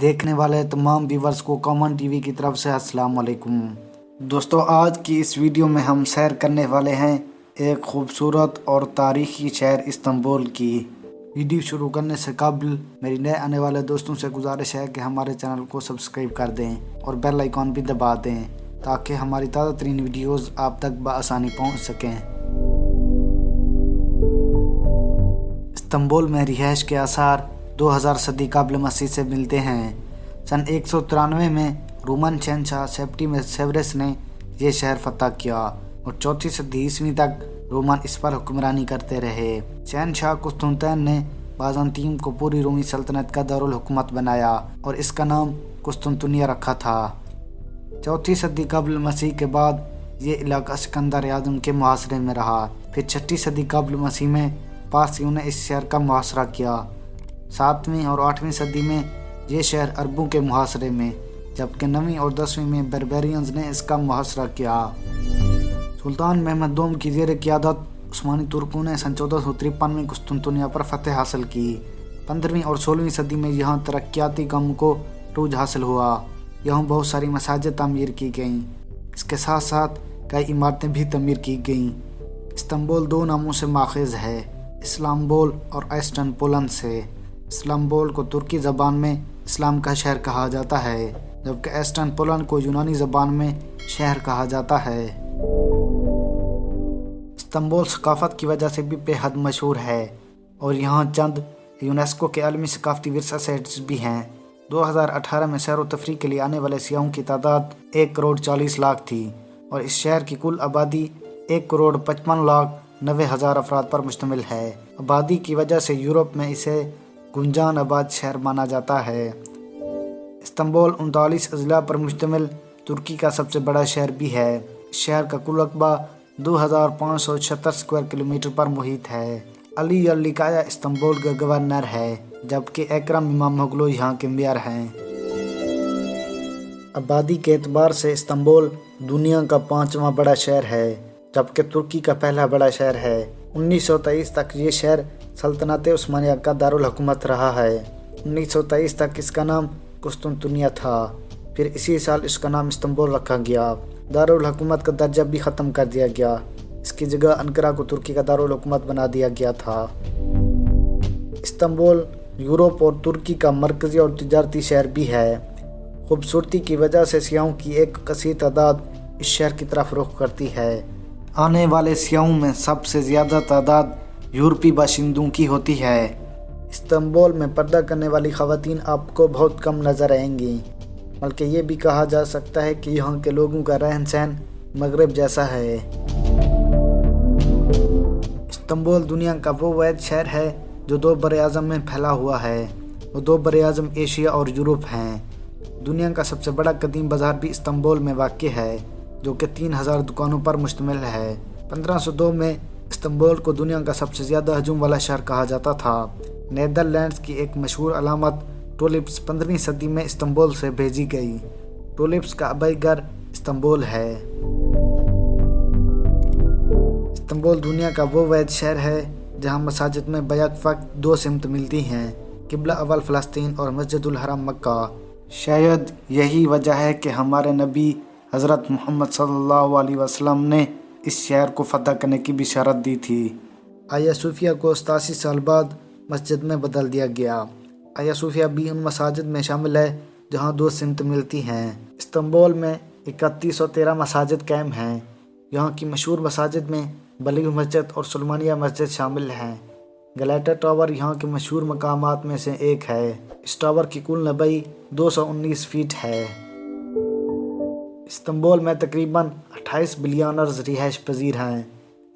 دیکھنے والے تمام ویورز کو کامن ٹی وی کی طرف سے السلام علیکم دوستو، آج کی اس ویڈیو میں ہم سیر کرنے والے ہیں ایک خوبصورت اور تاریخی شہر استنبول کی۔ ویڈیو شروع کرنے سے قبل میری نئے آنے والے دوستوں سے گزارش ہے کہ ہمارے چینل کو سبسکرائب کر دیں اور بیل آئیکن بھی دبا دیں تاکہ ہماری تازہ ترین ویڈیوز آپ تک بآسانی پہنچ سکیں۔ استنبول میں رہائش کے آثار 2000 صدی قبل مسیح سے ملتے ہیں۔ سن 193 میں رومن شہنشاہ سیپٹیمس سیورس نے یہ شہر فتح کیا اور 4 صدی عیسوی تک رومن اس پر حکمرانی کرتے رہے۔ شہنشاہ قسطنطین نے بازنطین کو پوری رومی سلطنت کا دارالحکومت بنایا اور اس کا نام قسطنطنیہ رکھا تھا۔ 4 صدی قبل مسیح کے بعد یہ علاقہ سکندر اعظم کے محاصرے میں رہا۔ پھر 6 صدی قبل مسیح میں پارسیوں نے اس شہر کا محاصرہ کیا۔ 7ویں اور 8ویں صدی میں یہ شہر عربوں کے محاصرے میں، جبکہ 9ویں اور 10ویں میں بربرینز نے اس کا محاصرہ کیا۔ سلطان محمد دوم کی زیر قیادت عثمانی ترکوں نے سن 1453 میں قسطنطنیہ پر فتح حاصل کی۔ 15ویں اور 16ویں صدی میں یہاں ترقیاتی کاموں کو عروج حاصل ہوا۔ یہاں بہت ساری مساجد تعمیر کی گئیں۔ اس کے ساتھ ساتھ کئی عمارتیں بھی تعمیر کی گئیں۔ استنبول 2 ناموں سے ماخوذ ہے، اسلامبول اور ایسٹنپولن سے۔ اسلامبول کو ترکی زبان میں اسلام کا شہر کہا جاتا ہے، جبکہ ایسٹنپولن کو یونانی زبان میں شہر کہا جاتا ہے۔ استنبول ثقافت کی وجہ سے بھی بے حد مشہور ہے اور یہاں چند یونیسکو کے عالمی ثقافتی ورثہ سائٹس بھی ہیں۔ 2018 میں سیر و تفریح کے لیے آنے والے سیاحوں کی تعداد 1,40,00,000 تھی اور اس شہر کی کل آبادی 1,55,90,000 افراد پر مشتمل ہے۔ آبادی کی وجہ سے یورپ میں اسے گنجان آباد شہر مانا جاتا ہے۔ استنبول 39 اضلاع پر مشتمل ترکی کا سب سے بڑا شہر بھی ہے۔ اس شہر کا کل رقبہ 2576 اسکوائر کلومیٹر پر محیط ہے۔ علی یرلکایا استنبول کا گورنر ہے، جبکہ اکرم اماموغلو یہاں کے میئر ہیں۔ آبادی کے اعتبار سے استنبول دنیا کا 5واں بڑا شہر ہے، جبکہ ترکی کا پہلا بڑا شہر ہے۔ 1923 تک یہ شہر سلطنت عثمانیہ کا دارالحکومت رہا ہے۔ 1923 تک اس کا نام قسطنطنیہ تھا، پھر اسی سال اس کا نام استنبول رکھا گیا۔ دارالحکومت کا درجہ بھی ختم کر دیا گیا۔ اس کی جگہ انقرہ کو ترکی کا دارالحکومت بنا دیا گیا تھا۔ استنبول یورپ اور ترکی کا مرکزی اور تجارتی شہر بھی ہے۔ خوبصورتی کی وجہ سے سیاحوں کی ایک کثیر تعداد اس شہر کی طرف رخ کرتی ہے۔ آنے والے سیاحوں میں سب سے زیادہ تعداد یورپی باشندوں کی ہوتی ہے۔ استنبول میں پردہ کرنے والی خواتین آپ کو بہت کم نظر آئیں گی، بلکہ یہ بھی کہا جا سکتا ہے کہ یہاں کے لوگوں کا رہن سہن مغرب جیسا ہے۔ استنبول دنیا کا وہ واحد شہر ہے جو 2 براعظم میں پھیلا ہوا ہے۔ وہ 2 براعظم ایشیا اور یورپ ہیں۔ دنیا کا سب سے بڑا قدیم بازار بھی استنبول میں واقع ہے، جو کہ 3000 دکانوں پر مشتمل ہے۔ 1502 میں استنبول کو دنیا کا سب سے زیادہ ہجوم والا شہر کہا جاتا تھا۔ نیدرلینڈز کی ایک مشہور علامت ٹولپس 15ویں صدی میں استنبول سے بھیجی گئی۔ ٹولپس کا آبائی گھر استنبول ہے۔ استنبول دنیا کا وہ واحد شہر ہے جہاں مساجد میں بیک وقت 2 سمت ملتی ہیں، قبلہ اول فلسطین اور مسجد الحرام مکہ۔ شاید یہی وجہ ہے کہ ہمارے نبی حضرت محمد صلی اللہ علیہ وسلم نے اس شہر کو فتح کرنے کی بشارت دی تھی۔ آیا صوفیہ کو 87 سال بعد مسجد میں بدل دیا گیا۔ آیا صوفیہ بھی ان مساجد میں شامل ہے جہاں 2 سمت ملتی ہیں۔ استنبول میں 3113 مساجد قائم ہیں۔ یہاں کی مشہور مساجد میں بلیغ مسجد اور سلیمانیہ مسجد شامل ہیں۔ گلیٹر ٹاور یہاں کے مشہور مقامات میں سے ایک ہے۔ اس ٹاور کی کل لمبائی 219 فیٹ ہے۔ استنبول میں تقریباً 28 بلینئرز رہائش پذیر ہیں۔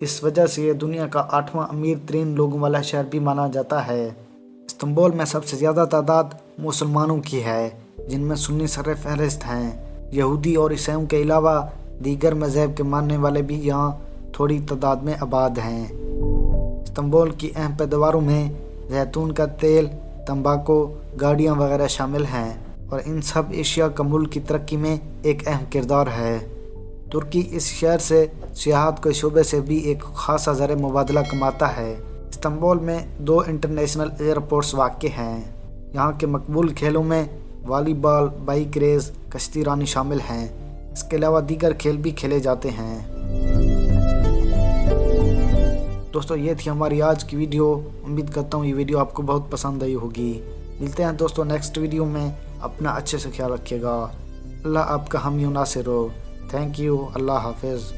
اس وجہ سے یہ دنیا کا 8واں امیر ترین لوگوں والا شہر بھی مانا جاتا ہے۔ استنبول میں سب سے زیادہ تعداد مسلمانوں کی ہے، جن میں سنی سر فہرست ہیں۔ یہودی اور عیسائیوں کے علاوہ دیگر مذاہب کے ماننے والے بھی یہاں تھوڑی تعداد میں آباد ہیں۔ استنبول کی اہم پیداواروں میں زیتون کا تیل، تمباکو، گاڑیاں وغیرہ شامل ہیں اور ان سب ایشیا کا ملک کی ترقی میں ایک اہم کردار ہے۔ ترکی اس شہر سے سیاحت کے شعبے سے بھی ایک خاصا زر مبادلہ کماتا ہے۔ استنبول میں 2 انٹرنیشنل ایئرپورٹس واقع ہیں۔ یہاں کے مقبول کھیلوں میں والی بال، بائک ریس، کشتی رانی شامل ہیں۔ اس کے علاوہ دیگر کھیل بھی کھیلے جاتے ہیں۔ دوستو یہ تھی ہماری آج کی ویڈیو۔ امید کرتا ہوں یہ ویڈیو آپ کو بہت پسند آئی ہوگی۔ ملتے ہیں دوستو نیکسٹ ویڈیو میں۔ اپنا اچھے سے خیال رکھیے گا۔ اللہ آپ کا حامی و ناصر ہو۔ Thank you. اللہ حافظ۔